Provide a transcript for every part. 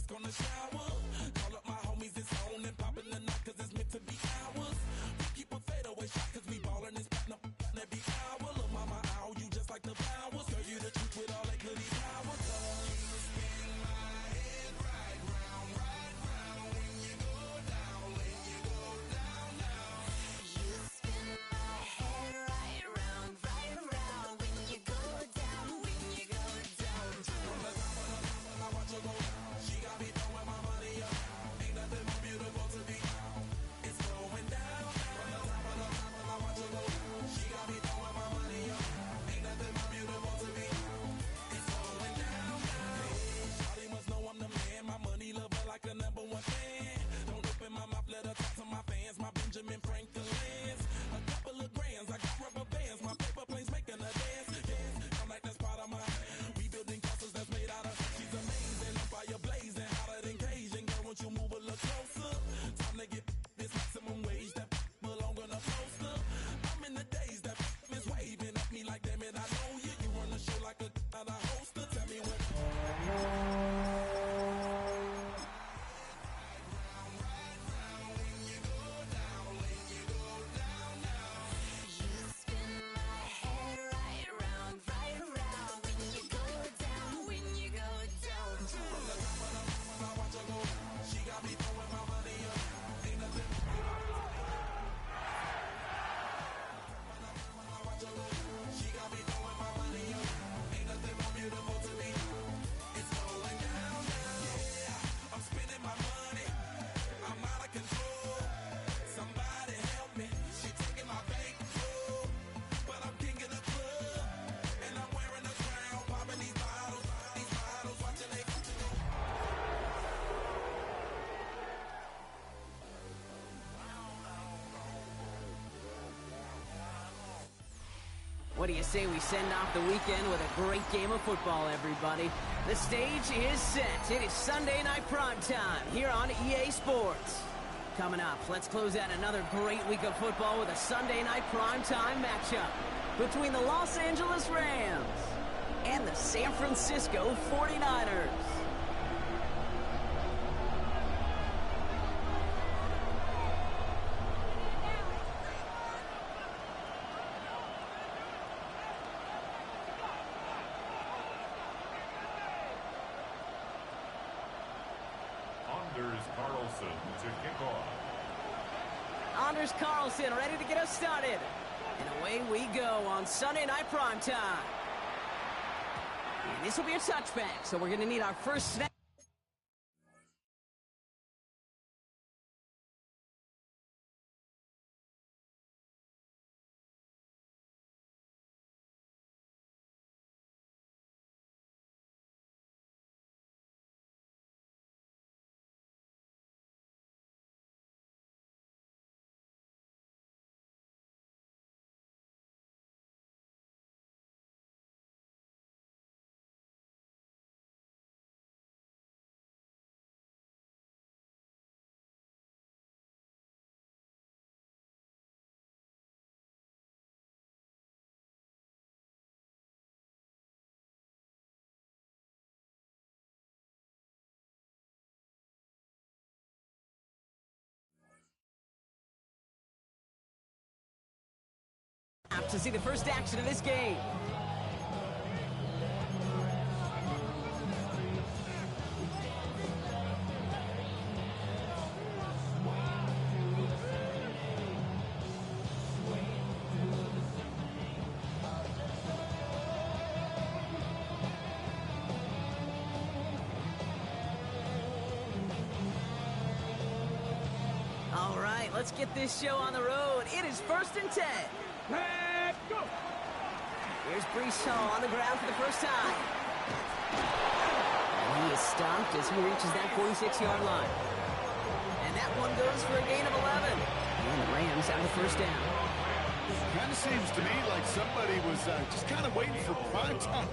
gonna shower. Call up my homies, it's on and poppin' the night, cause it's meant to be ours. We keep a fadeaway shot, cause we ballin' this platinum every hour. Look, mama, ow, you just like the flowers. Girl, you the truth with all that goody power. Cause you spin my head right round when you go down, when you go down, down. You spin my head right round when you go down, when you go down. From the top of the top, I watch her go down. She got me throwing my money up. Ain't nothing more beautiful to be found. It's going down. From the top of the top, I watch her go down. She got me throwing my money up. Ain't nothing more beautiful to be found. It's going down. Hey, shawty must know I'm the man. My money lover like a #1 fan. Don't open my mouth, let her talk to my fans. My Benjamin Franklin's. A couple of grands, I got rubber bands. My paper planes making a dance. Yes, I'm like that's part of my. We building castles that's made out of. She's amazing, I'm fire blazing, hotter than Cajun. Girl, won't you move a little closer? Time to get this maximum wage that belong on a poster. I'm in the days that is waving at me like, damn it, I know you. You run the show like a hoster. Tell me when. You spin my head right round when you go down, when you go down. From the top of the mountain, I watch her go down. She got me throwing my money up. Ain't nothing. I watch her go down. She got me throwing my money up. Ain't nothing more beautiful to me. It's going down, down. Yeah, I'm spending my money. I'm out of control. Somebody help me. She taking my bankroll, but I'm king of the club, and I'm wearing a crown, popping these bottles, watching they come to go. What do you say we send off the weekend with a great game of football, everybody? The stage is set. It is Sunday night prime time here on EA Sports. Coming up, let's close out another great week of football with a Sunday night prime time matchup between the Los Angeles Rams and the San Francisco 49ers. Anders Carlson to kick off. Anders Carlson ready to get us started. And away we go on Sunday night prime time. And this will be a touchback, so we're going to need our first snap. To see the first action of this game. All right, let's get this show on the road. It is 1st and 10. Let's go! Here's Brees Hall on the ground for the first time. And he is stopped as he reaches that 46-yard line. And that one goes for a gain of 11. And the Rams have the first down. Kind of seems to me like somebody was just kind of waiting for prime time.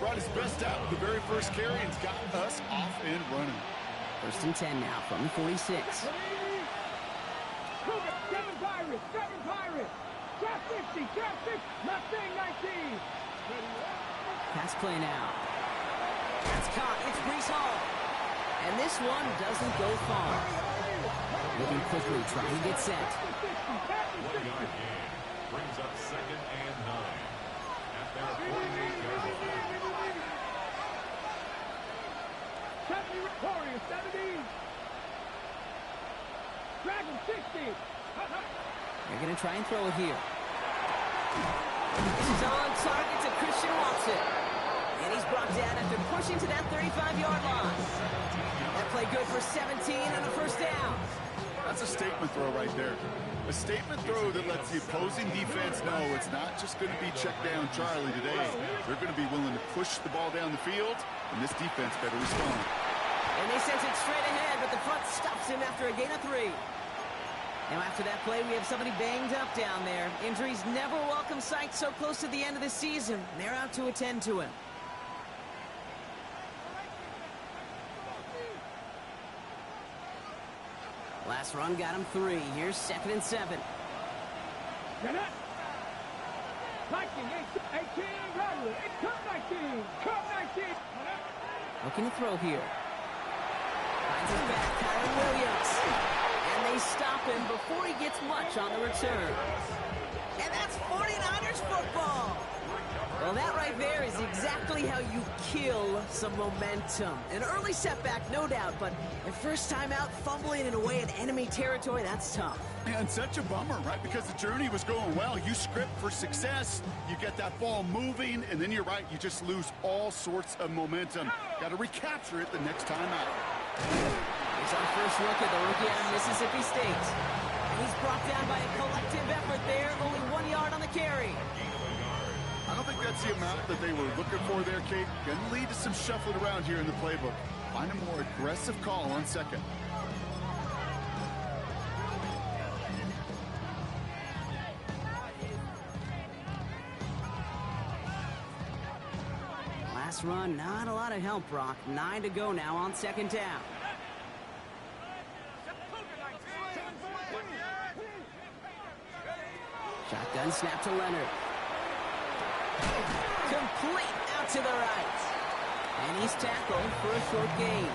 Brought his best out with the very first carry and's got us off and running. 1st and 10 now from the 46. Seven Pirates! Trap 50, trap 6, Mustang 19! Pass play now. That's caught. It's Brees Hall. And this one doesn't go far. Looking quickly, trying to get set. 1-yard gain brings up 2nd and 9 at their 48-yard line. 70 Warriors, 70. Dragon 60. They're going to try and throw it here. This is on target to Christian Watson. And he's brought down after pushing to that 35-yard line. That play good for 17 and a first down. That's a statement throw right there. A statement throw that lets the opposing defense know it's not just going to be check down Charlie today. They're going to be willing to push the ball down the field, and this defense better respond. And they sent it straight ahead, but the front stops him after a gain of 3. Now after that play, we have somebody banged up down there. Injuries never welcome sight so close to the end of the season. They're out to attend to him. Last run got him 3. Here's 2nd and 7. Get it. 19, 18, Bradley. Cut 19. Cut 19. Looking to throw here. Finds his back, Kyron Williams. And they stop him before he gets much on the return. And that's 49ers football. Well, that right there is exactly how you kill some momentum. An early setback, no doubt, but the first time out, fumbling in away in enemy territory, that's tough. And such a bummer, right? Because the journey was going well. You script for success, you get that ball moving, and then you're right, you just lose all sorts of momentum. Got to recapture it the next time out. Here's our first look at the rookie out of Mississippi State. He's brought down by a collective effort there, only 1 yard on the carry. I don't think that's the amount that they were looking for there, Kate. Going to lead to some shuffling around here in the playbook. Find a more aggressive call on 2nd. Last run, not a lot of help, Brock. 9 to go now on 2nd down. Shotgun snap to Leonard. Complete out to the right. And he's tackled for a short gain.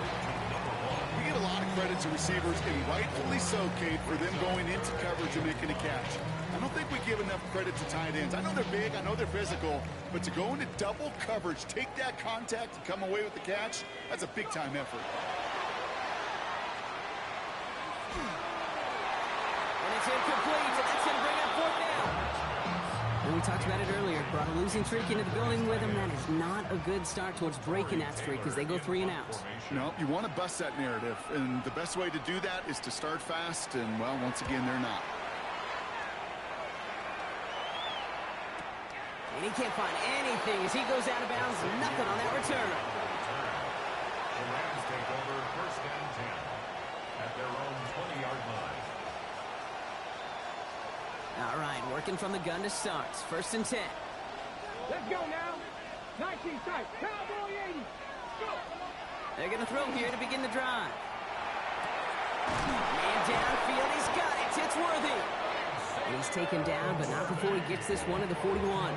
We get a lot of credit to receivers, and rightfully so, Kate, for them going into coverage and making a catch. I don't think we give enough credit to tight ends. I know they're big, I know they're physical, but to go into double coverage, take that contact, and come away with the catch, that's a big-time effort. And it's incomplete, and that's going to bring up 4th down. And we talked about it earlier. Brought a losing streak into the building with him. That is not a good start towards breaking that streak as they go 3 and out. No, you want to bust that narrative, and the best way to do that is to start fast, and, well, once again, they're not. And he can't find anything as he goes out of bounds. Nothing on that return. The Rams take over 1st and 10 at their own 20-yard line. All right, working from the gun to start. 1st and 10. Let's go now. 19 tight. Cowboy 80. Go. They're going to throw here to begin the drive. Man downfield, he's got it. It's Worthy. And he's taken down, but not before he gets this one to the 41.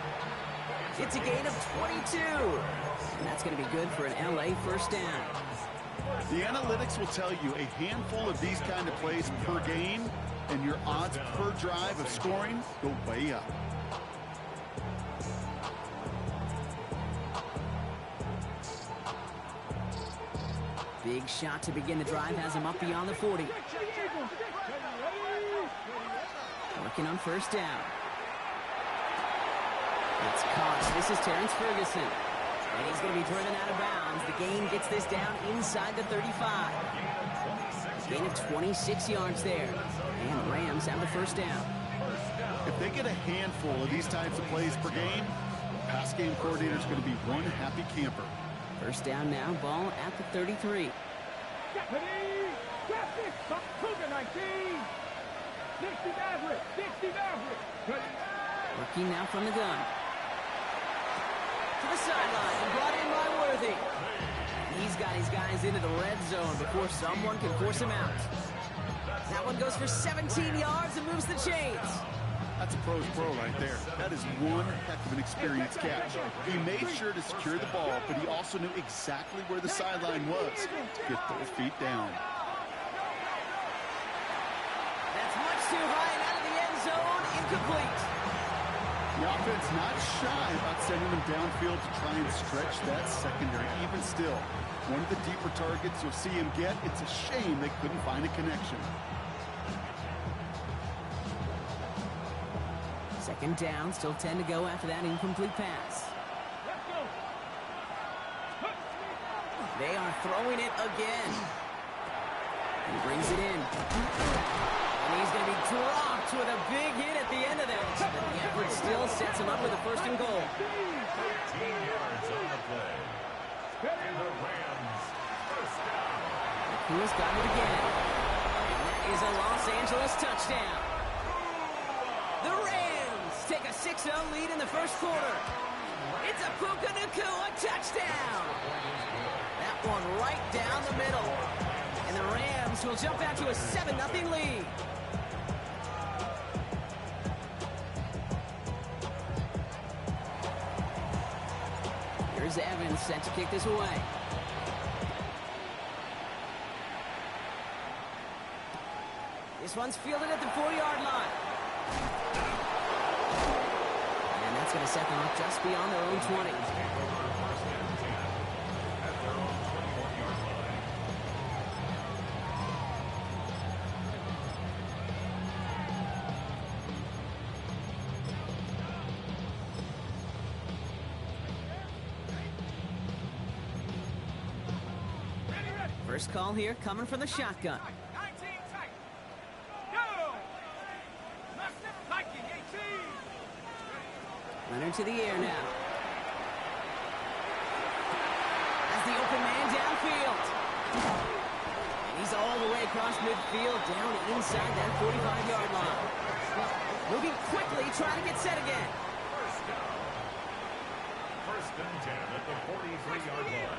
It's a gain of 22. And that's going to be good for an LA first down. The analytics will tell you a handful of these kind of plays per game, and your odds per drive of scoring go way up. Big shot to begin the drive has him up beyond the 40. Working on 1st down. It's caught. This is Terrence Ferguson. And he's going to be driven out of bounds. The gain gets this down inside the 35. Gain of 26 yards there. And the Rams have the 1st down. If they get a handful of these types of plays per game, the pass game coordinator is going to be one happy camper. 1st down now, ball at the 33. 60 Maverick. 60 Maverick. Working now from the gun. To the sideline and brought in by Worthy. He's got his guys into the red zone before someone can force him out. That one goes for 17 yards and moves the chains. That's a pro's pro right there. That is one heck of an experienced catch. He made sure to secure the ball, but he also knew exactly where the sideline was to get those feet down. That's much too high and out of the end zone. Incomplete. The offense not shy about sending them downfield to try and stretch that secondary. Even still, one of the deeper targets you'll see him get. It's a shame they couldn't find a connection. Second down, still 10 to go after that incomplete pass. They are throwing it again. He brings it in. And he's going to be dropped with a big hit at the end of that. But the effort still sets him up with a first and goal. 13 yards on the play. And the Rams first down. Who's got it again? And that is a Los Angeles touchdown. The Rams take a 6-0 lead in the first quarter. It's a Puka Nacua touchdown. That one right down the middle. And the Rams will jump out to a 7-0 lead. Here's Evans set to kick this away. This one's fielded at the 4-yard line. And that's going to set them up just beyond their own 20. First call here coming from the shotgun. Leonard to the air now. Has the open man downfield. And he's all the way across midfield, down inside that 45-yard line. Moving quickly, trying to get set again. First and 10 at the 43-yard line.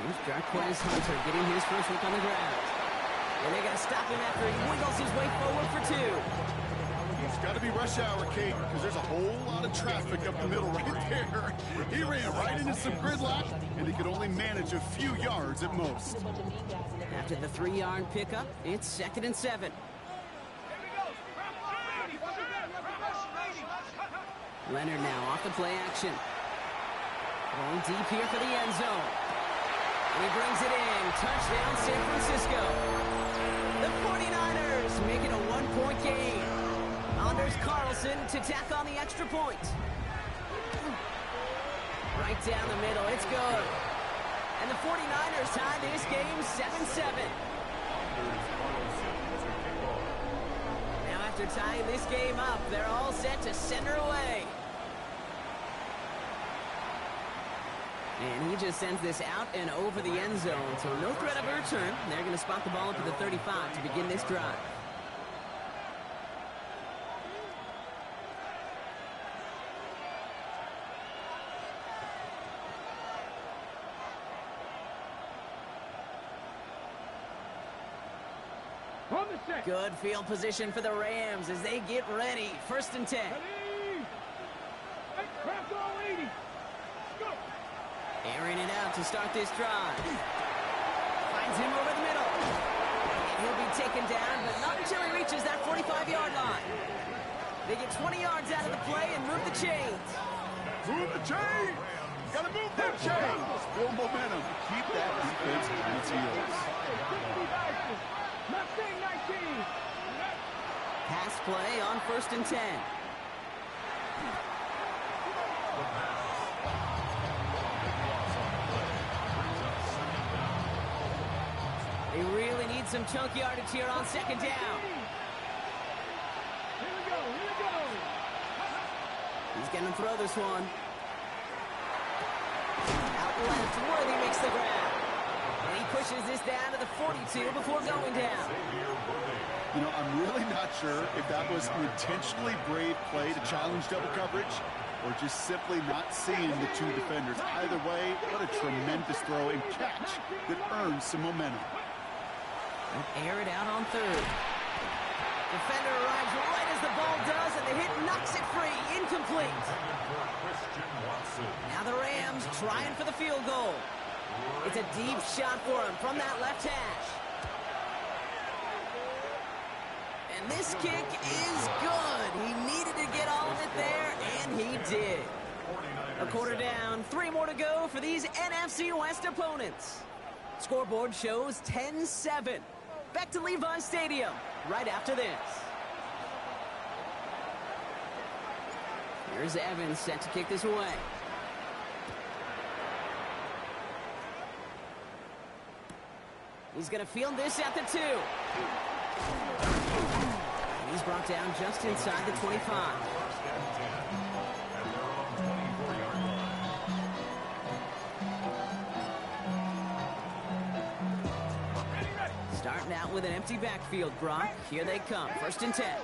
Here's Jarquez Hunter getting his first look on the ground. And they got to stop him after he wiggles his way forward for 2. It's got to be rush hour, Kate, because there's a whole lot of traffic up the middle right there. He ran right into some gridlock, and he could only manage a few yards at most. After the 3-yard pickup, it's 2nd and 7. Leonard now off the play action. Going deep here for the end zone. And he brings it in. Touchdown, San Francisco. The 49ers make it a 1-point game. Anders Carlson to tack on the extra point. Right down the middle, it's good. And the 49ers tie this game 7-7. Now after tying this game up, they're all set to send her away. And he just sends this out and over the end zone, so no threat of a return. They're going to spot the ball up at the 35 to begin this drive. Good field position for the Rams as they get ready. 1st and 10. Airing it out to start this drive. Finds him over the middle. And he'll be taken down, but not until he reaches that 45-yard line. They get 20 yards out of the play and move the chains. Move the chains! Gotta move that chains! Build momentum. Keep that defense on its heels. Pass play on 1st and 10. They really need some chunk yardage here on 2nd down. Here we go. He's going to throw this one. Out left, Worthy makes the grab. And he pushes this down to the 42 before going down. You know, I'm really not sure if that was an intentionally brave play to challenge double coverage or just simply not seeing the two defenders. Either way, what a tremendous throw and catch that earns some momentum. And air it out on 3rd. Defender arrives right the ball does, and the hit knocks it free. Incomplete. Now the Rams trying for the field goal. It's a deep shot for him from that left hash. And this kick is good. He needed to get all of it there, and he did. A quarter down, 3 more to go for these NFC West opponents. Scoreboard shows 10-7. Back to Levi Stadium right after this. Here's Evans set to kick this away. He's going to field this at the 2. And he's brought down just inside the 25. Starting out with an empty backfield, Brock. Here they come. 1st and 10.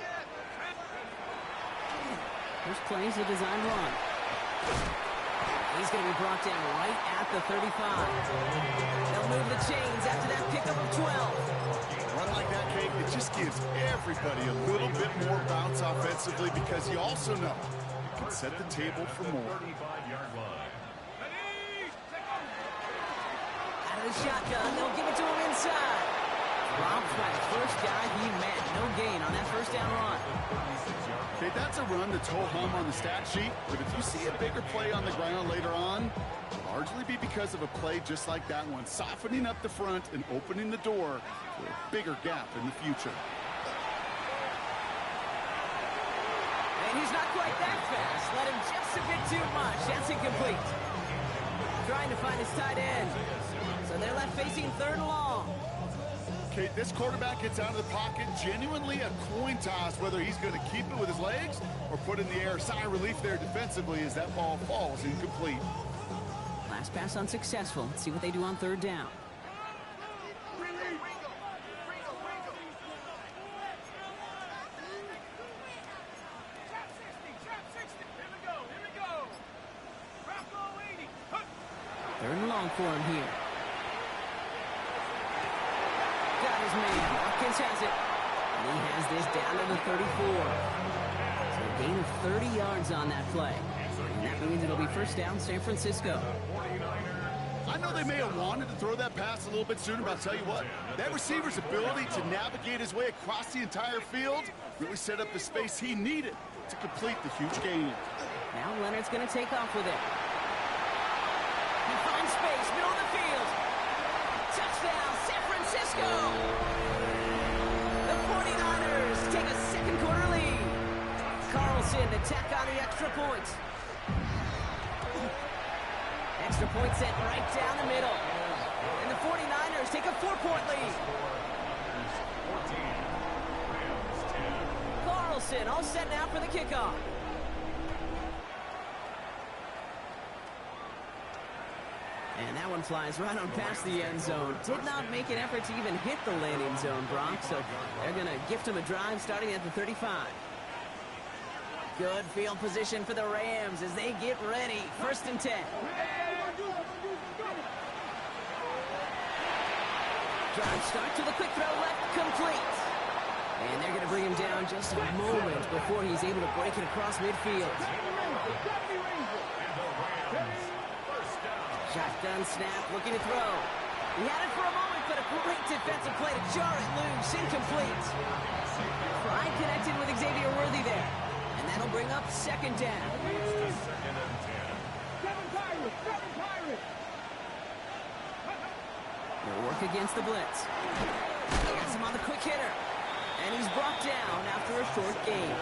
First play's a design run. He's going to be brought down right at the 35. They'll move the chains after that pickup of 12. Run like that, Kate, it just gives everybody a little bit more bounce offensively because you also know you can set the table for more. Out of the shotgun, they'll give it to him inside. Robbed by the first guy he met. No gain on that first down run. Okay, that's a run that's ho-hum on the stat sheet, but if you see a bigger play on the ground later on, it'll largely be because of a play just like that one, softening up the front and opening the door for a bigger gap in the future. And he's not quite that fast. Let him just a bit too much. That's incomplete. Trying to find his tight end. So they're left facing 3rd and long. Okay, this quarterback gets out of the pocket, genuinely a coin toss, whether he's going to keep it with his legs or put in the air. Sigh of relief there defensively as that ball falls incomplete. Last pass unsuccessful. Let's see what they do on 3rd down. Third and long for him here. Got his man. Watkins has it. And he has this down to the 34. So a gain of 30 yards on that play. And that means it'll be 1st down San Francisco. I know they may have wanted to throw that pass a little bit sooner, but I'll tell you what, that receiver's ability to navigate his way across the entire field really set up the space he needed to complete the huge gain. Now Leonard's going to take off with it. He finds space, middle of the field. Touchdown, San Francisco! The 49ers take a 2nd quarter lead. Carlson to tack on the extra point. Extra point set right down the middle. And the 49ers take a 4-point lead. Carlson all set now for the kickoff. And that one flies right on past the end zone. Did not make an effort to even hit the landing zone, Brock. So they're going to gift him a drive starting at the 35. Good field position for the Rams as they get ready. 1st and 10. Drive start to the quick throw left, complete. And they're going to bring him down just a moment before he's able to break it across midfield. Shotgun snap, looking to throw. He had it for a moment, but a great defensive play to jar it loose. Incomplete. Pride connected with Xavier Worthy there. And that'll bring up 2nd down. 7 Pirates! 7 Pirates! They'll work against the blitz. He gets him on the quick hitter. And he's brought down after a short gain.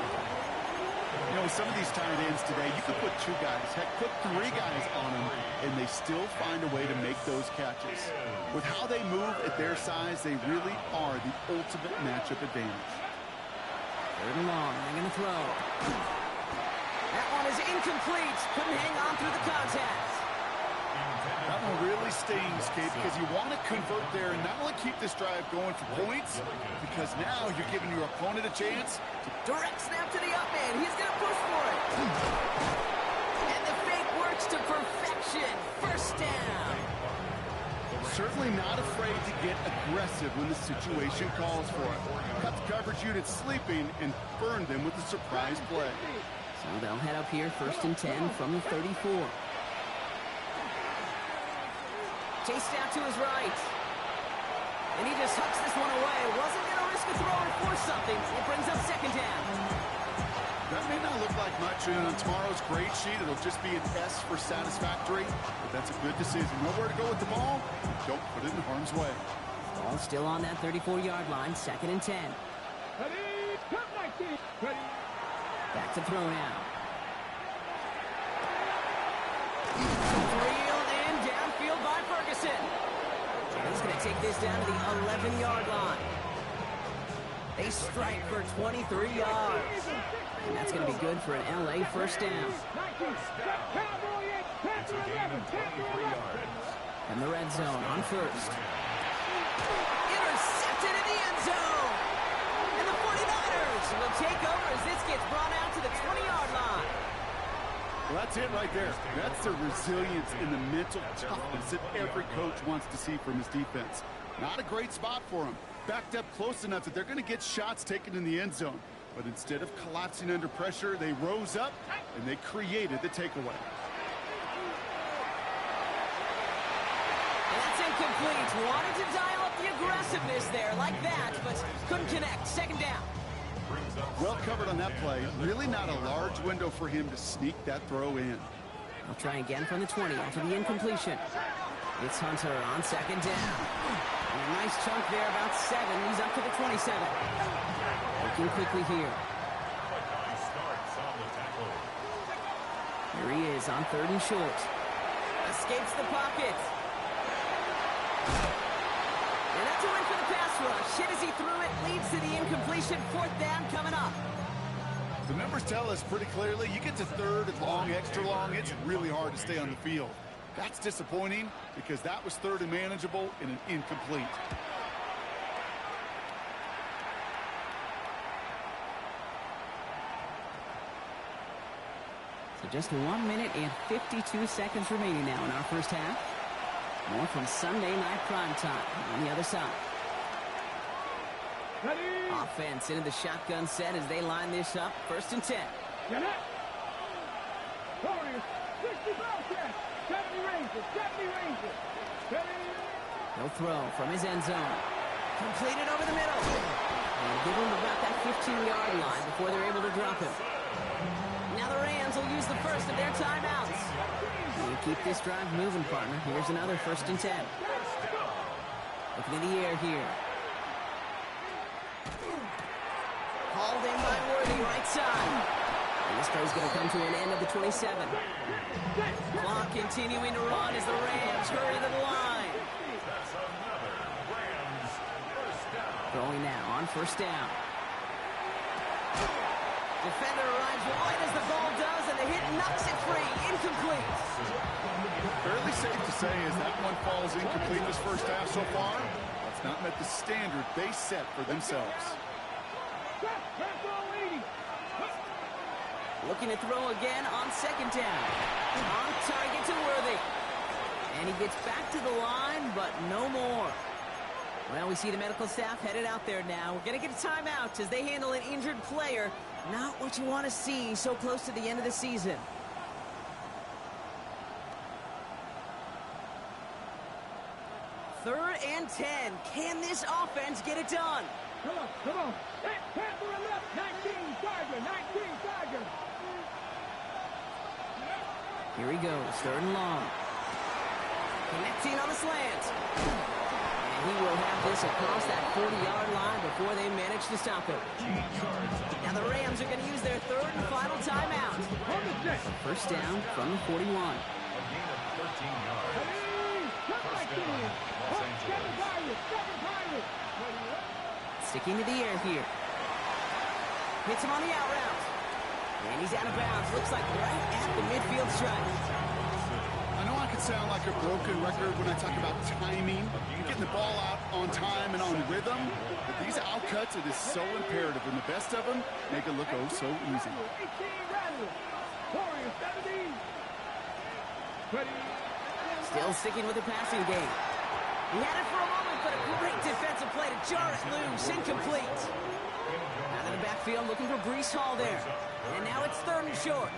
You know, some of these tight ends today, you could put 2 guys, heck, put 3 guys on them, and they still find a way to make those catches. With how they move at their size, they really are the ultimate matchup advantage. 3rd and long, they're going to throw. That one is incomplete. Couldn't hang on through the contact. That one really stings, Kate, because you want to convert there and not only keep this drive going for points, because now you're giving your opponent a chance. Direct snap to the up man. He's going to push for it. And the fake works to perfection. 1st down. certainly not afraid to get aggressive when the situation calls for it. Cut the coverage unit sleeping and burn them with a surprise play. So they'll head up here, 1st and 10 from the 34. Chased out to his right. And he just hucks this one away. Wasn't going to risk a throw or force something. It brings up 2nd down. That may not look like much on tomorrow's grade sheet. It'll just be an S for satisfactory, but that's a good decision. Nowhere to go with the ball. Don't put it in harm's way. Ball still on that 34-yard line, 2nd and 10. Ready, come 19. Ready. Back to throw now. Reeled in downfield by Ferguson. He's going to take this down to the 11-yard line. They strike for 23 yards. And that's going to be good for an LA 1st down. It's a gain of 23 yards. And the red zone on 1st. Intercepted in the end zone. And the 49ers will take over as this gets brought out to the 20-yard line. Well, that's it right there. That's the resilience and the mental toughness that every coach wants to see from his defense. Not a great spot for him. Backed up close enough that they're going to get shots taken in the end zone. But instead of collapsing under pressure, they rose up and they created the takeaway. And that's incomplete. Wanted to dial up the aggressiveness there like that, but couldn't connect. 2nd down. Well covered on that play. Really not a large window for him to sneak that throw in. They'll try again from the 20 after the incompletion. It's Hunter on 2nd down. And a nice chunk there, about 7. He's up to the 27. Looking quickly here. Here he is on 3rd and short. Escapes the pocket. And that's a win for the pass rush. Hit as he threw it, leads to the incompletion. 4th down coming up. The numbers tell us pretty clearly, you get to 3rd and long, extra long, it's really hard to stay on the field. That's disappointing because that was 3rd and manageable and an incomplete. So just 1 minute and 52 seconds remaining now in our 1st half. More from Sunday Night Primetime on the other side. Ready. Offense into the shotgun set as they line this up. 1st and 10. Get it. Warriors, 65 catch. 70 Rangers, 70 Rangers. Ready. He'll throw from his end zone. Completed over the middle. And give him about that 15-yard line before they're able to drop him. Now the Rams will use the first of their timeouts. You keep this drive moving, partner. Here's another 1st and 10. Looking in the air here. Hauled in by Worthy, right side. And this play's going to come to an end of the 27. Clock continuing to run as the Rams hurry to the line. That's another Rams 1st down. Going now on 1st down. Defender arrives wide as the ball does, and the hit knocks it free. Incomplete. Fairly safe to say as that one falls incomplete this 1st half so far, that's not met the standard they set for themselves. Looking to throw again on 2nd down. On target to Worthy. And he gets back to the line, but no more. Well, we see the medical staff headed out there now. We're going to get a timeout as they handle an injured player. Not what you want to see so close to the end of the season. Third and 10. Can this offense get it done? Come on, come on. Hey, Panther and left. 19 Tiger, 19 Tiger. Here he goes, 3rd and long. Connecting on the slant. And he will have this across that 40-yard line before they manage to stop him. Now the Rams are going to use their 3rd and final timeout. 1st down from the 41. A gain of 13 yards. First down, Los Angeles. Sticking to the air here. Hits him on the out route. And he's out of bounds. Looks like right at the midfield stripe. I know I could sound like a broken record when I talk about timing, getting the ball out on time and on rhythm, but these out cuts, it is so imperative, and the best of them make it look oh so easy. Still sticking with the passing game. He had it for a moment, but a great defensive play to jar it loose. Incomplete. Out of the backfield, looking for Breece Hall there. And now it's 3rd and short.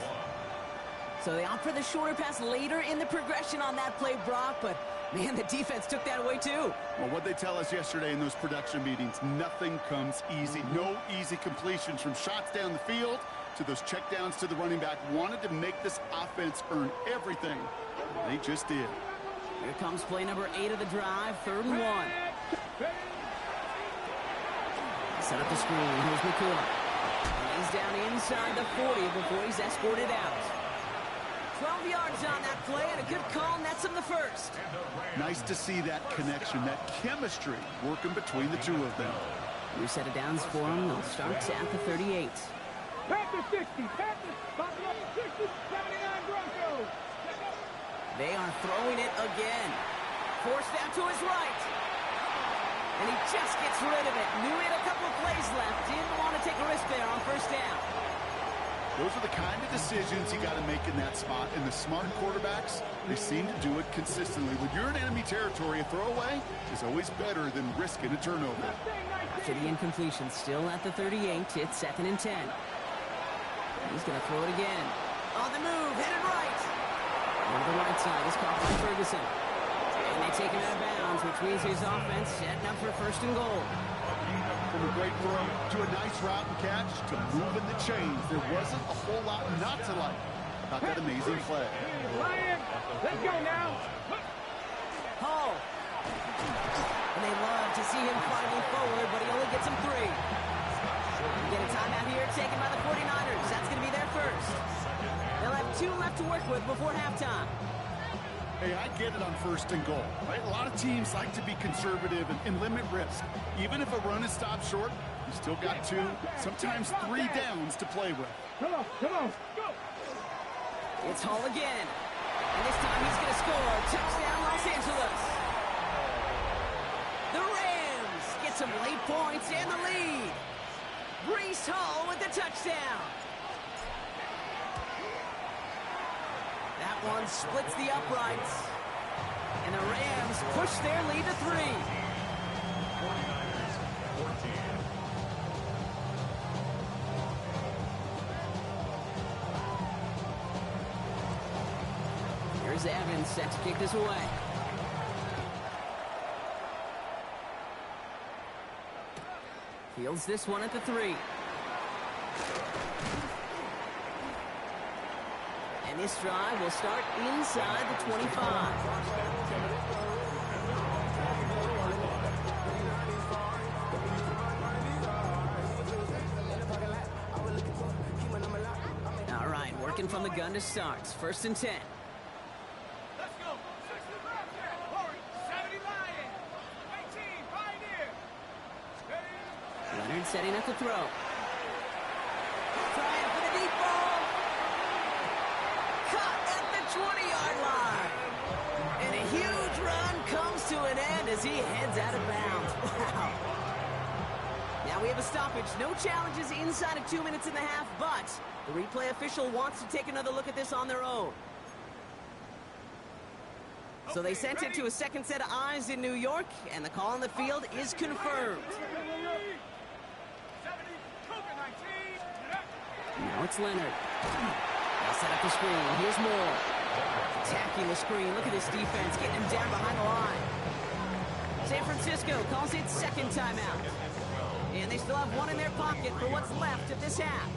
So they opt for the shorter pass later in the progression on that play, Brock, but man, the defense took that away too. Well, what they tell us yesterday in those production meetings, nothing comes easy. No easy completions from shots down the field to those checkdowns to the running back. Wanted to make this offense earn everything. They just did. Here comes play number 8 of the drive, 3rd and 1. Set up the screen. Here's McCoy. He's down inside the 40 before he's escorted out. 12 yards on that play, and a good call nets him the first. Nice to see that connection, that chemistry working between the two of them. New set of downs for him. They'll start at the 38. Panthers 60, Panthers, Buffalo 60, 79 Broncos. They are throwing it again. Forced out to his right. And he just gets rid of it. Knew he had a couple of plays left. Didn't want to take a risk there on 1st down. Those are the kind of decisions you got to make in that spot. And the smart quarterbacks, they seem to do it consistently. When you're in enemy territory, a throwaway is always better than risking a turnover. After the incompletion, still at the 38, it's 2nd and 10. He's going to throw it again. On the move, headed right. On the right side is caught by Ferguson. And they take him out of bounds, which means his offense setting up for 1st and goal. From a great throw to a nice route and catch to moving the chains, there wasn't a whole lot not to like about that amazing play. Lion, let's go now. Hall. And they love to see him climbing forward, but he only gets him 3. We get a timeout here taken by the 49ers. That's going to be their first. They'll have 2 left to work with before halftime. Hey, I get it on 1st and goal, right? A lot of teams like to be conservative and limit risk. Even if a run is stopped short, you still got 2, sometimes 3 downs to play with. Come on, come on. Go. It's Hall again. And this time he's going to score. Touchdown, Los Angeles. The Rams get some late points and the lead. Breece Hall with the touchdown. That one splits the uprights. And the Rams push their lead to 3. 49ers 14. Here's Evans set to kick this away. Fields this one at the 3. And this drive will start inside the 25. All right, working from the gun to start. 1st and 10. Let's go. 70 Lion. 18 Pioneer. Leonard setting up the throw. Trying for the deep ball. Caught at the 20-yard line. And a huge run comes to an end as he heads out of bounds. Wow. Now we have a stoppage. No challenges inside of 2 minutes and a half, but the replay official wants to take another look at this on their own. So they sent it to a second set of eyes in New York, and the call on the field is confirmed. Now it's Leonard. They'll set up the screen. Here's Moore. Attacking the screen. Look at this defense, getting him down behind the line. San Francisco calls it 2nd timeout. And they still have 1 in their pocket for what's left of this half.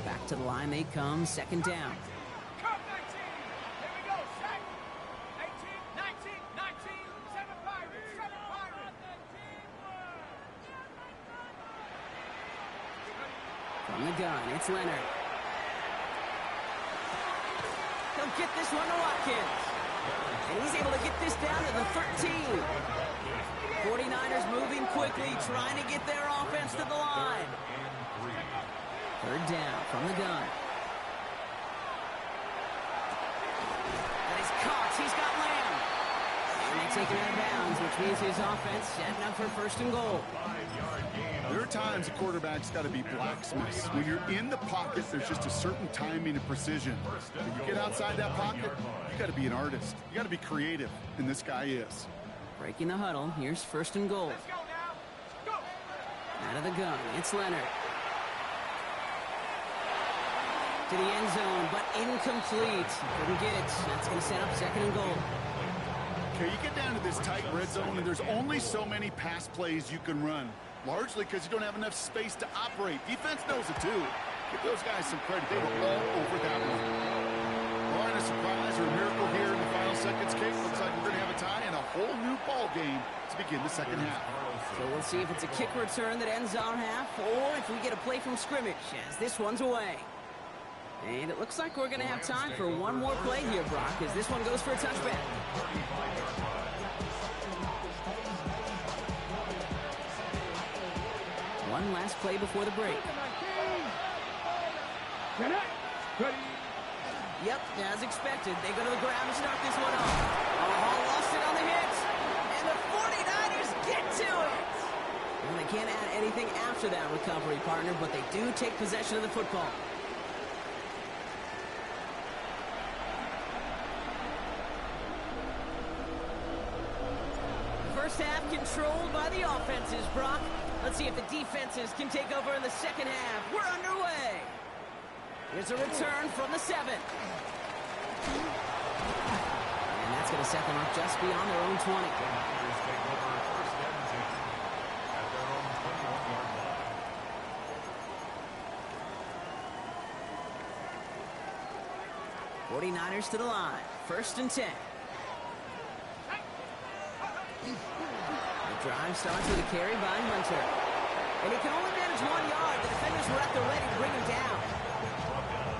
Back to the line they come, 2nd down. Cup 19. Here we go. Set. 18, 19, 19. 7 Pirates. 7 Pirates. From the gun, it's Leonard. He'll get this one to Watkins. And he's able to get this down to the 13. 49ers moving quickly, trying to get their offense to the line. 3rd down from the gun. That is caught. He's got Lamb. And they take him out of bounds, which which means his offense setting up for first and goal. There are times a quarterback's got to be blacksmiths. When you're in the pocket, there's just a certain timing and precision. When you get outside that pocket, you got to be an artist. You got to be creative, and this guy is. Breaking the huddle. Here's first and goal. Let's go now. Go. Out of the gun. It's Leonard. To the end zone, but incomplete. Couldn't get it. That's going to set up second and goal. Okay, you get down to this tight red zone, and there's only so many pass plays you can run, largely because you don't have enough space to operate. Defense knows it, too. Give those guys some credit. They were all over that one. Barring a surprise or a miracle here in the final seconds kick, looks like we're going to have a tie and a whole new ball game to begin the second half. So we'll see if it's a kick return that ends our half, or if we get a play from scrimmage, as this one's away. And it looks like we're going to have time for one more play here, Brock, as this one goes for a touchback. One last play before the break. Yep, as expected, they go to the ground and start this one off. Hall lost it on the hit, and the 49ers get to it. Well, they can't add anything after that recovery, partner, but they do take possession of the football. First half controlled by the offenses, Brock. Let's see if the defenses can take over in the second half. We're underway. Here's a return from the 7. And that's going to set them up just beyond their own 20. 49ers to the line. First and 10. The drive starts with a carry by Hunter. And he can only manage 1 yard. The defenders were at the ready to bring him down.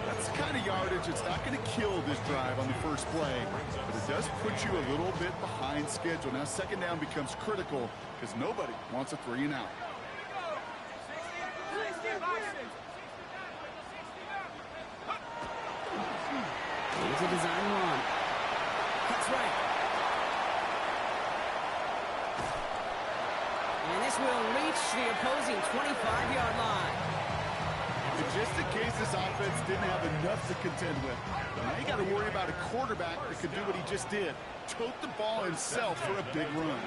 That's the kind of yardage it's not going to kill this drive on the first play, but it does put you a little bit behind schedule. Now second down becomes critical because nobody wants a 3 and out. Here's a design run. That's right. And this will reach the opposing 25-yard line. But just in case this offense didn't have enough to contend with, now you got to worry about a quarterback that could do what he just did. Tote the ball himself for a big run.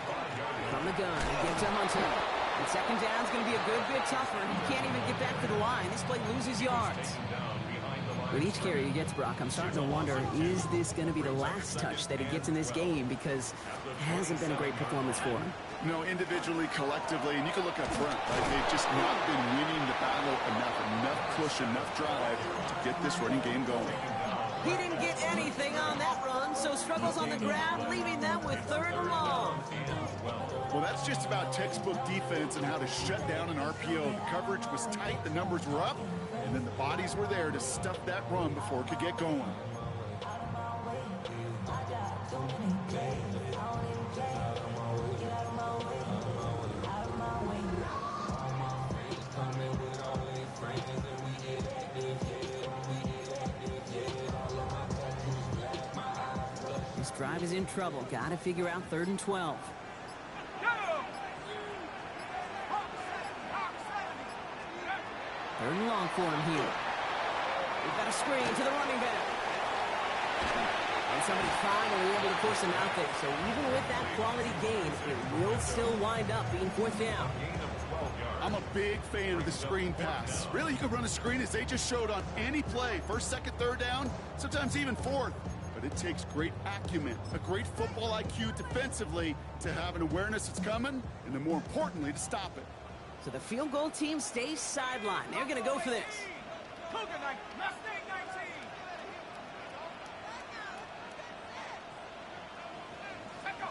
From the gun, he gives to Hunter. And second down's going to be a good bit tougher. He can't even get back to the line. This play loses yards. With each carry he gets, Brock, I'm starting to wonder, is this going to be the last touch that he gets in this game? Because it hasn't been a great performance for him. No, individually, collectively, and you can look up front. Right? They've just not been winning the battle enough push, enough drive to get this running game going. He didn't get anything on that run, so struggles on the ground, leaving them with 3rd and long. Well, that's just about textbook defense and how to shut down an RPO. The coverage was tight, the numbers were up, and then the bodies were there to stuff that run before it could get going. This drive is in trouble. Got to figure out 3rd and 12. Third and long for him here. We've got a screen to the running back. And somebody finally able to force him out there. So even with that quality gain, it will still wind up being 4th down. I'm a big fan of the screen pass. Really, you can run a screen as they just showed on any play. 1st, 2nd, 3rd down, sometimes even 4th. But it takes great acumen, a great football IQ defensively to have an awareness it's coming, and then more importantly, to stop it. So the field goal team stays sidelined. They're going to go for this. Mustang 19. Let go.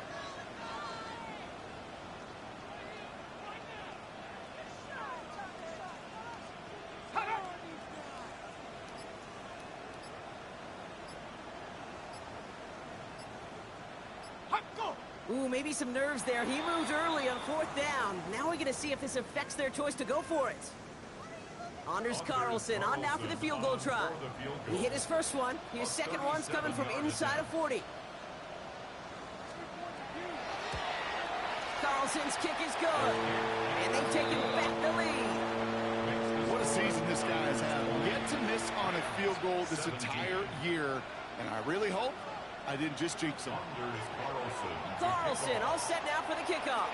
Ooh, maybe some nerves there. He moved early on 4th down. Now we're going to see if this affects their choice to go for it. Anders Carlson on now for the field goal try. He hit his first one. His second one's coming from inside of 40. Carlson's kick is good. And they've taken back the lead. What a season this guy has had. Yet to miss on a field goal this entire year. And I really hope I didn't just jinx him. Carlson all set now for the kickoff.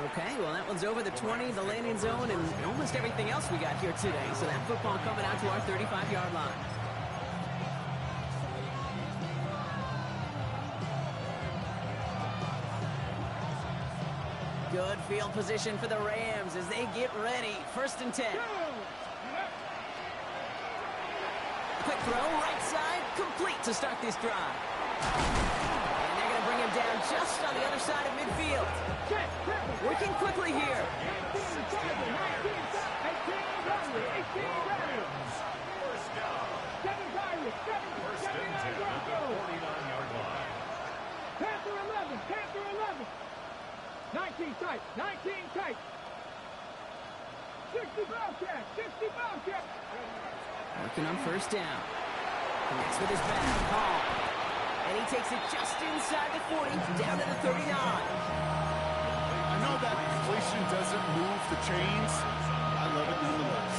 Okay, well, that one's over the 20, the landing zone, and almost everything else we got here today. So that football coming out to our 35-yard line. Good field position for the Rams as they get ready. 1st and 10. Quick throw, right side, complete to start this drive. And they're going to bring him down just on the other side of midfield. Working quickly here. Panther 11. 19 tight. 19 tight. 60 Bobcat. 60 Bobcat. Working on 1st down. Connects with his back. Hall. And he takes it just inside the 40, down to the 39. I know that inflation doesn't move the chains. I love it nonetheless.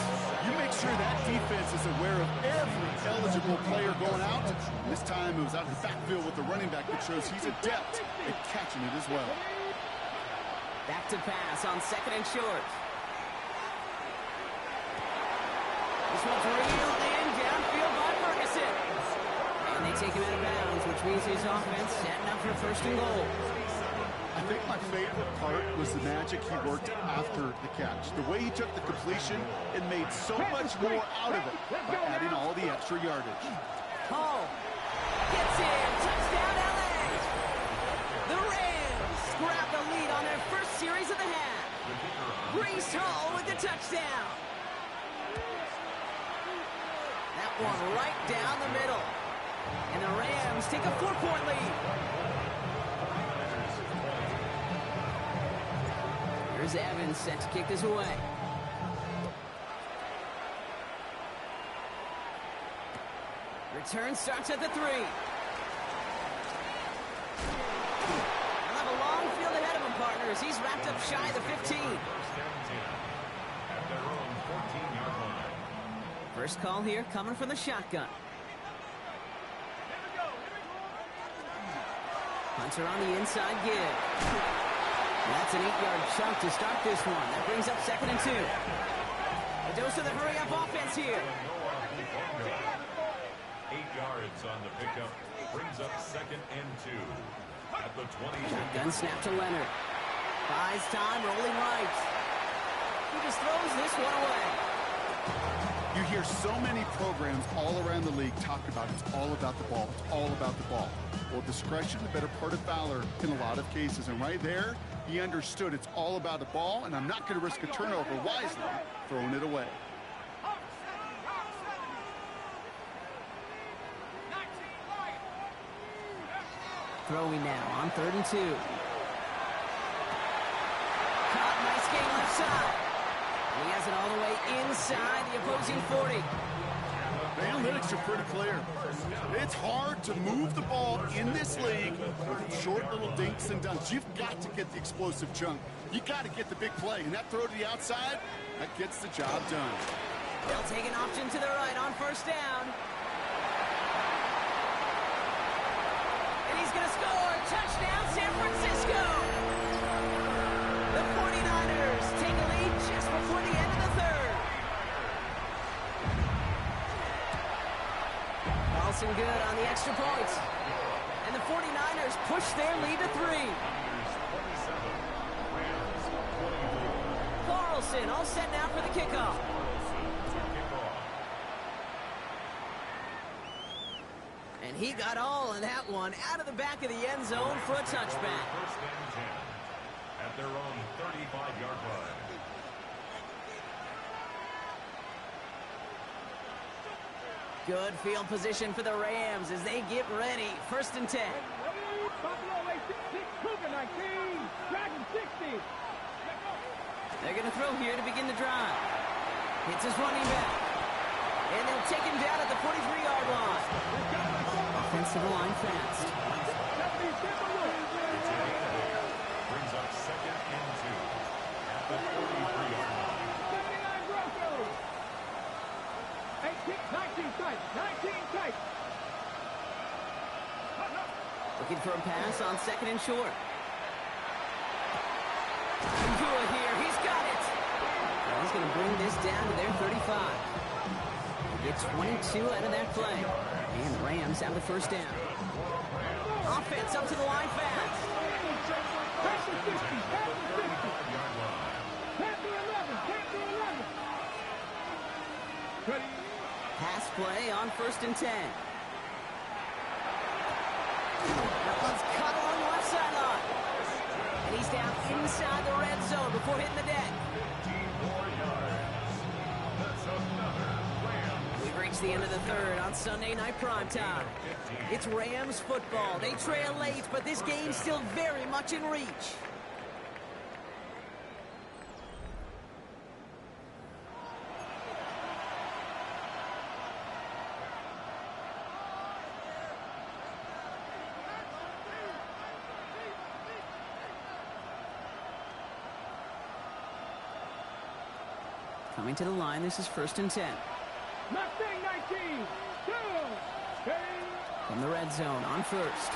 You make sure that defense is aware of every eligible player going out. This time it was out of the backfield with the running back that shows he's adept at catching it as well. Back to pass on 2nd and short. This one's reeled in downfield by Ferguson. And they take him out of bounds, which means his offense setting up for 1st and goal. I think my favorite part was the magic he worked after the catch. The way he took the completion and made so much more out of it by adding all the extra yardage. Hall gets in. Touchdown, LA. The Rams grab the lead on their 1st series of the half. Brees Hall with the touchdown. That one right down the middle. And the Rams take a 4-point lead. Here's Evans set to kick this away. Return starts at the 3. They'll have a long field ahead of him, partners. He's wrapped up shy of the 15. At their own 14-yard line. First call here coming from the shotgun. Hunter on the inside give. That's an 8-yard chunk to start this one. That brings up 2nd and 2. A dose of the hurry-up offense here. 8 yards on the pickup. Brings up 2nd and 2. At the 20. Gun snap to Leonard. Buys time, rolling right. He just throws this one away. You hear so many programs all around the league talk about it's all about the ball. It's all about the ball. Well, discretion, the better part of valor in a lot of cases. And right there, he understood it's all about the ball, and I'm not going to risk a turnover wisely, throwing it away. Throwing now on 3rd and 2. Caught, nice game left side. He has it all the way inside the opposing 40. The analytics are pretty clear. It's hard to move the ball in this league with short little dinks and dunks. You've got to get the explosive chunk. You got to get the big play. And that throw to the outside, that gets the job done. They'll take an option to the right on 1st down. And he's going to score. Touchdown, San Francisco. The 49ers take a lead just before the end of the 3rd. Carlson good on the extra point. And the 49ers push their lead to 3. Carlson all set now for the kickoff. And he got all of that one out of the back of the end zone for a touchback. 1st and 10. At their own 35-yard line. Good field position for the Rams as they get ready. 1st and 10. Buffalo 86, Cougar 19, Dragon 60. They're going to throw here to begin the drive. Hits his running back. And they'll take him down at the 43-yard line. offense to the line fast. Brings up second and 2 at the 43-yard line. 19 tight. 19 tight. Looking for a pass on second and short. Good here. He's got it. Well, he's going to bring this down to their 35. They get 22 out of that play. And the Rams have the first down. Offense up to the line fast. Pass play on 1st and 10. That one's cut along the left sideline. And he's down inside the red zone before hitting the deck. We've reached the end of the third on Sunday Night Primetime. It's Rams football. They trail late, but this game's still very much in reach. Coming to the line, this is 1st and 10. Mustang 19. From the red zone on 1st.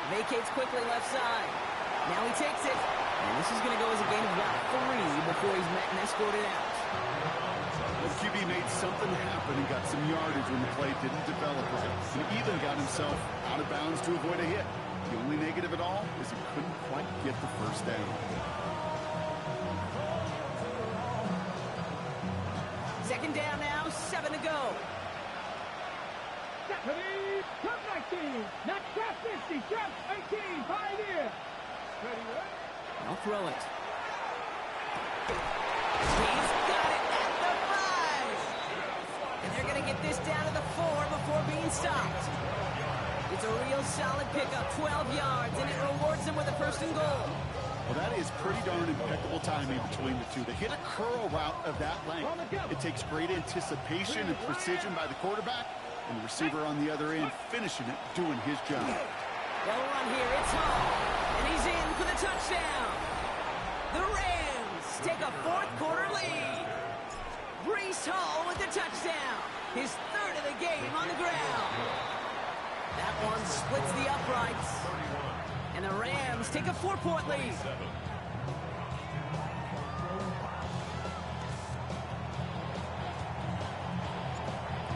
Vacates quickly left side. Now he takes it. And this is going to go as a gain of about 3 before he's met and escorted out. The QB made something happen and got some yardage when the play didn't develop. And even got himself out of bounds to avoid a hit. The only negative at all is he couldn't quite get the first down. Second down now, 7 to go. Ready, trap 19. Not trap 50, trap 18. Pioneer. Ready, I'll throw it. He's got it at the 5. And they're going to get this down to the 4 before being stopped. It's a real solid pickup, 12 yards, and it rewards them with a 1st and goal. Well, that is pretty darn impeccable timing between the two. To hit a curl route of that length, it takes great anticipation and precision by the quarterback, and the receiver on the other end finishing it, doing his job. They'll run here, it's Hall, and he's in for the touchdown. The Rams take a 4th quarter lead. Breece Hall with the touchdown, his 3rd of the game on the ground. That one splits the uprights. And the Rams take a 4-point lead.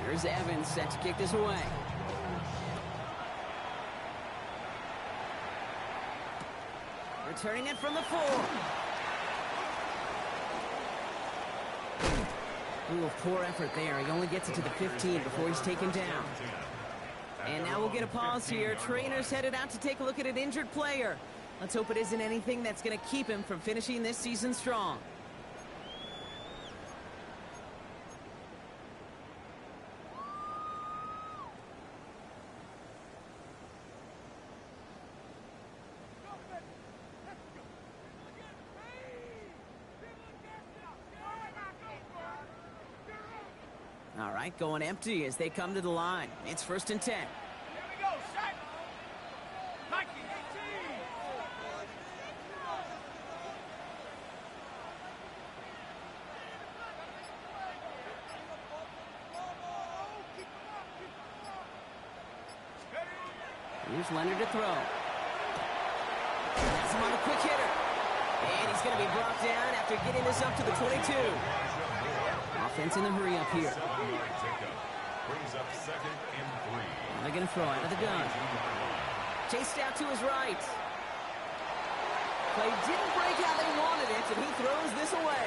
Here's Evans set to kick this away. Returning it from the 4. Ooh, poor effort there. He only gets it to the 15 before he's taken down. And now we'll get a pause here. Trainer's headed out to take a look at an injured player. Let's hope it isn't anything that's going to keep him from finishing this season strong. All right, going empty as they come to the line. It's 1st and 10. Here we go, set. Nike 18. Here's Leonard to throw. That's him on a quick hitter. And he's going to be brought down after getting this up to the 22. Offense in the hurry up here. Brings up second and 3. They're going to throw out of the gun. Chased out to his right. Play didn't break how they wanted it, and he throws this away.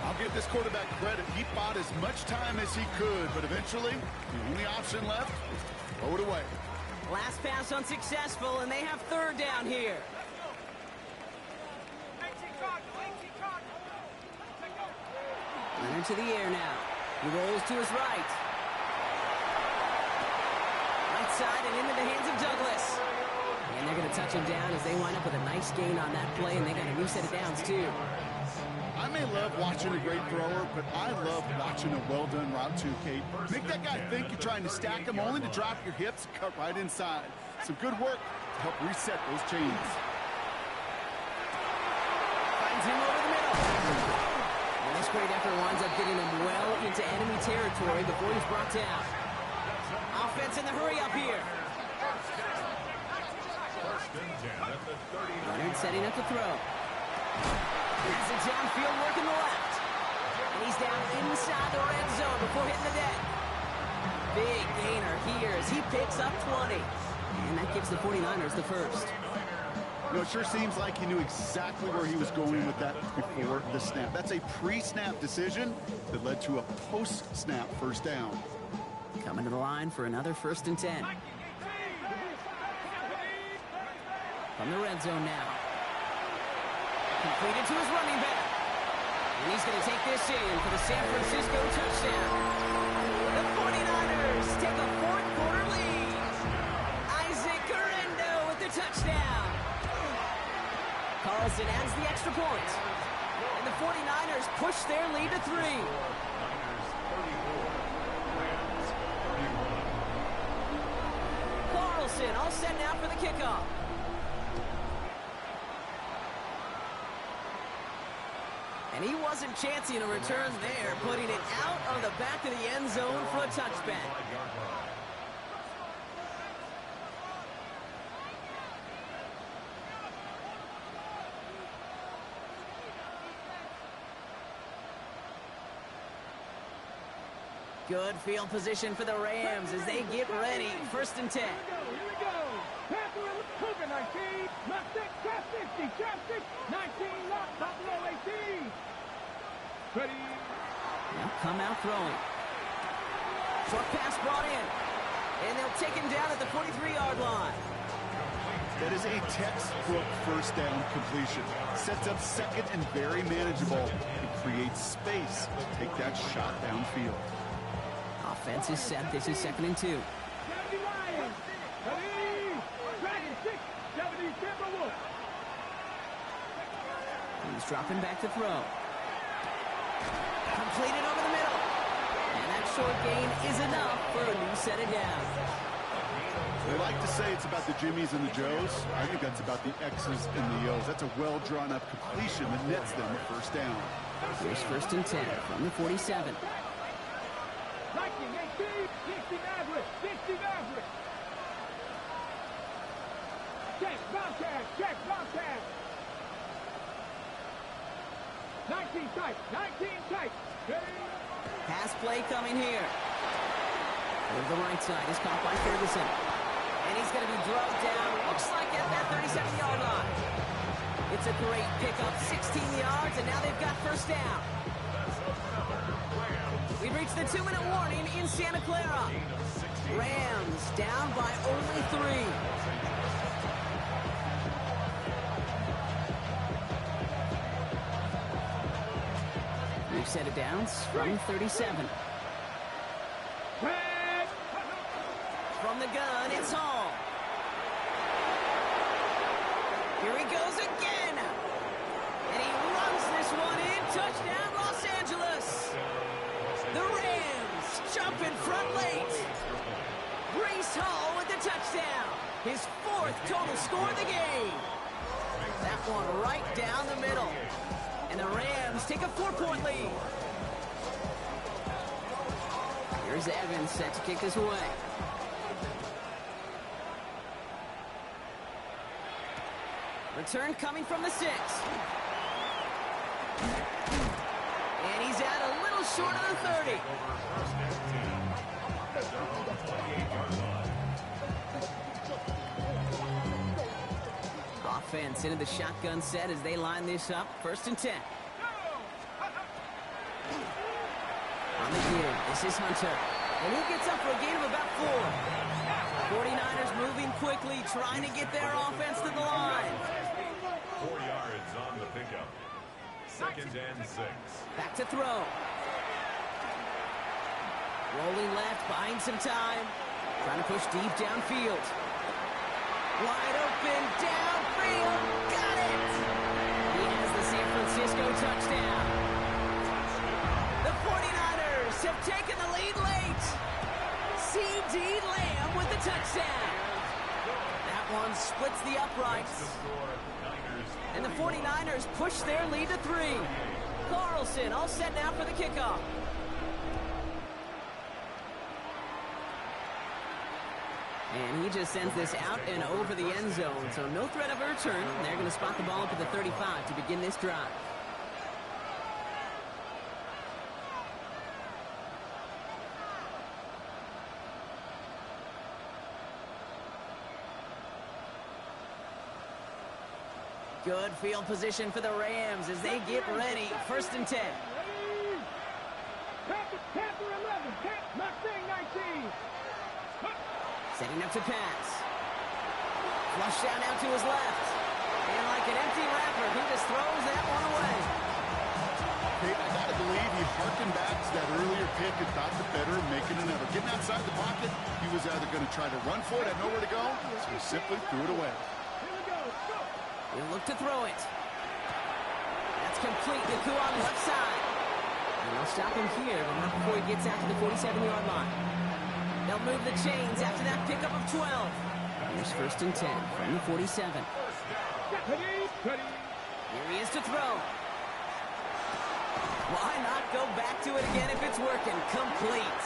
I'll give this quarterback credit. He bought as much time as he could, but eventually, the only option left was to throw it away. Last pass unsuccessful, and they have 3rd down here. 18 card, 18 card. Leonard to the air now. He rolls to his right. Right side and into the hands of Douglas. And they're going to touch him down as they wind up with a nice gain on that play, and they got a new set of downs, too. I may I love watching a great thrower, but I love watching a well-done route too, Kate. Make that guy think you're trying to stack him only to drop your hips and cut right inside. Some good work to help reset those chains. Finds him over the middle. And this great effort winds up getting him well into enemy territory before he's brought down. Offense in the hurry up here. Leonard setting up the throw. Has it downfield, working the left. And he's down inside the red zone before hitting the deck. Big gainer here as he picks up 20. And that gives the 49ers the first. You know, it sure seems like he knew exactly where he was going with that before the snap. That's a pre-snap decision that led to a post-snap first down. Coming to the line for another 1st and 10. From the red zone now. Completed to his running back. And he's going to take this in for the San Francisco touchdown. The 49ers take a 4th quarter lead. Isaac Correndo with the touchdown. Carlson adds the extra point. And the 49ers push their lead to 3. Carlson all set now for the kickoff. And he wasn't chancing a return there, putting it out of the back of the end zone for a touchback. Good field position for the Rams as they get ready. 1st and 10. Here we go. Panther, Cougar 19. Not 6, trap 60, trap 6. 19, lock, Buffalo 18. Ready. Now come out throwing. Short pass brought in. And they'll take him down at the 43-yard line. That is a textbook first down completion. Sets up second and very manageable. It creates space to take that shot downfield. Offense is set. This is 2nd and 2. 70 Lions. Ready. Dragon 6, 70 Timberwolves. He's dropping back to throw. Completed over the middle. And that short gain is enough for a new set of downs. They like to say it's about the Jimmies and the Joes. I think that's about the X's and the O's. That's a well-drawn-up completion that nets them a first down. Here's 1st and 10 from the 47. 19, 18, 60 Maverick, 60 Maverick. Check, Bobcat, check, Bobcat. 19 tight, 19 tight. Ready. Pass play coming here. Over the right side is caught by Ferguson. And he's going to be drugged down, looks like at that 37-yard line. It's a great pickup, 16 yards, and now they've got 1st down. We've reached the 2-minute warning in Santa Clara. Rams down by only 3. New set of downs from 37. From the gun, it's Hall. Here he goes again. And he runs this one in. Touchdown, Los Angeles. The Rams jump in front late. Breece Hall with the touchdown. His 4th total score of the game. That one right down the middle. And the Rams take a 4-point lead. Here's Evans set to kick this away. Return coming from the 6. And he's out a little short of the 30. Offense into the shotgun set as they line this up. 1st and 10. On the give, this is Hunter. And he gets up for a gain of about 4. 49ers moving quickly, trying to get their offense to the line. 4 yards on the pickup. 2nd and 6. Back to throw. Rolling left, buying some time. Trying to push deep downfield. Wide open, downfield, got it! He has the San Francisco touchdown. one splits the uprights. And the 49ers push their lead to 3. Carlson all set now for the kickoff. And he just sends this out and over the end zone, so no threat of a return. They're going to spot the ball up at the 35 to begin this drive. Good field position for the Rams as they get ready. 1st and 10. Panther 11, Mustang 19. Setting up to pass. Flush down out to his left. And like an empty wrapper, he just throws that one away. Hey, I got to believe he harkened back to that earlier pick and thought the better of making another. Getting outside the pocket, he was either going to try to run for it, had nowhere to go, so he simply threw it away. He'll look to throw it. That's complete. Naku on the left side. And they'll stop him here, but not before he gets out to the 47-yard line. They'll move the chains after that pickup of 12. Here's 1st and 10 from the 47. Here he is to throw. Why not go back to it again if it's working? Complete.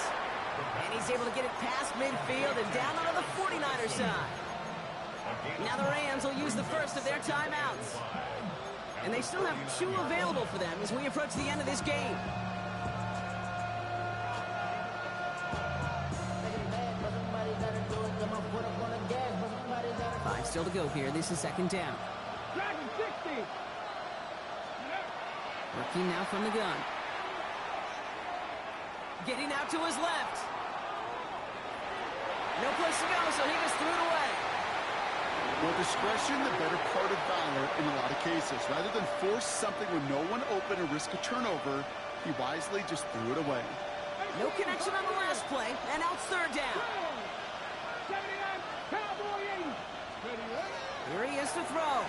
And he's able to get it past midfield and down onto the 49er side. Now the Rams will use the first of their timeouts. And they still have 2 available for them as we approach the end of this game. Five still to go here. This is 2nd down. Dragon 60. Working now from the gun. Getting out to his left. No place to go, so he just threw it away. Well, discretion, the better part of valor in a lot of cases. Rather than force something with no one open and risk a turnover, he wisely just threw it away. No connection on the last play, and now it's 3rd down. 79, Cowboy 80. Here he is to throw.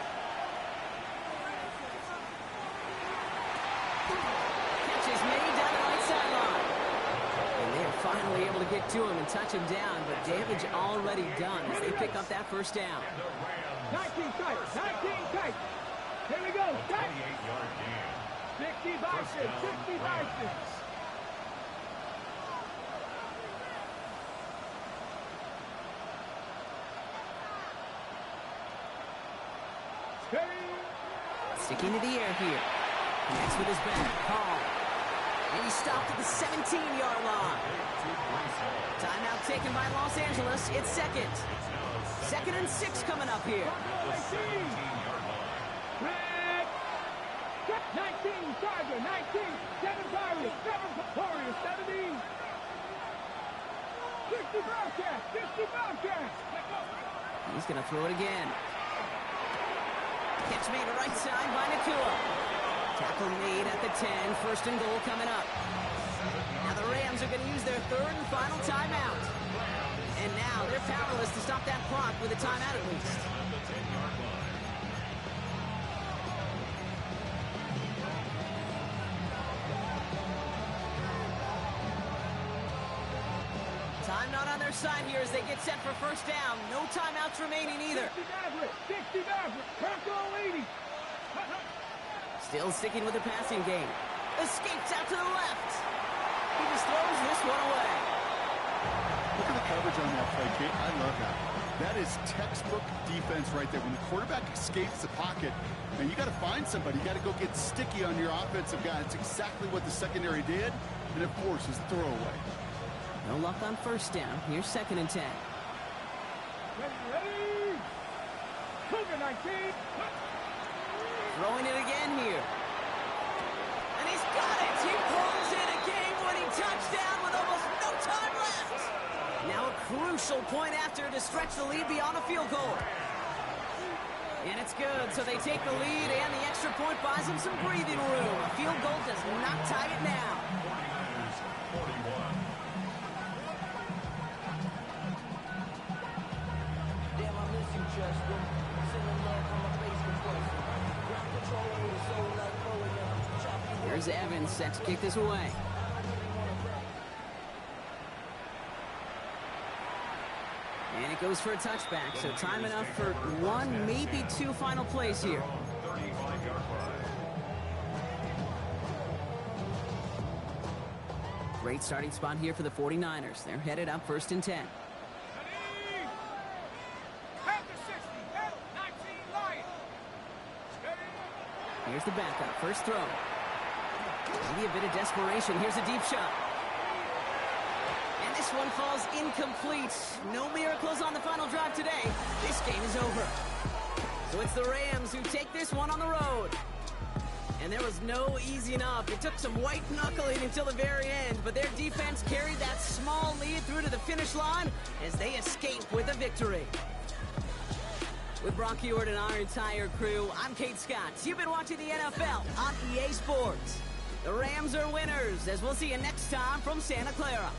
Catch is made down the right sideline. And they are finally able to get to him and touch him down, but damage already done as they pick up that 1st down. 19 tight, 19 tight. Here we go, tight. 60 boxes, 60 boxes. Sticking to the air here. Connects with his back. Hall. And he's stopped at the 17-yard line. Timeout taken by Los Angeles. It's 2nd. 2nd and 6 coming up here. 19, Charger, 19, 7 Warriors, 7 Warriors, 17. 60 Bobcats, 60 Bobcats. He's going to throw it again. Catch made right side by Nakua. Tackle made at the 10. 1st and goal coming up. Now the Rams are going to use their 3rd and final timeout. And now they're powerless to stop that clock with a timeout at least. Time not on their side here as they get set for 1st down. No timeouts remaining either. 60 Maverick, Bronco 80. Still sticking with the passing game. Escapes out to the left. He just throws this one away. Look at the coverage on that play, Kate. I love that. That is textbook defense right there. When the quarterback escapes the pocket, man, you got to find somebody. You got to go get sticky on your offensive guy. It's exactly what the secondary did, and it forces throwaway. No luck on 1st down. Here's 2nd and 10. Ready. Cougar 19. Throwing it again here. And he's got it. He pulls in a game-winning touchdown with almost no time left. Now a crucial point after to stretch the lead beyond a field goal. And it's good. So they take the lead, and the extra point buys them some breathing room. A field goal does not tie it now. 41. Damn, I miss you, Chester. Sending love from my face compressor. Ground control with a soul like Bowie. Chop you. Here's Evans set to kick this away. And it goes for a touchback, so time enough for one, maybe two final plays here. 35-yard line. Great starting spot here for the 49ers. They're headed up 1st and 10. Here's the backup. First throw. Maybe a bit of desperation. Here's a deep shot. And this one falls incomplete. No miracles on the final drive today. This game is over. So it's the Rams who take this one on the road. And there was no easing up. It took some white knuckling until the very end, but their defense carried that small lead through to the finish line as they escape with a victory. With Brock Ewart and our entire crew, I'm Kate Scott. You've been watching the NFL on EA Sports. The Rams are winners, as we'll see you next time from Santa Clara.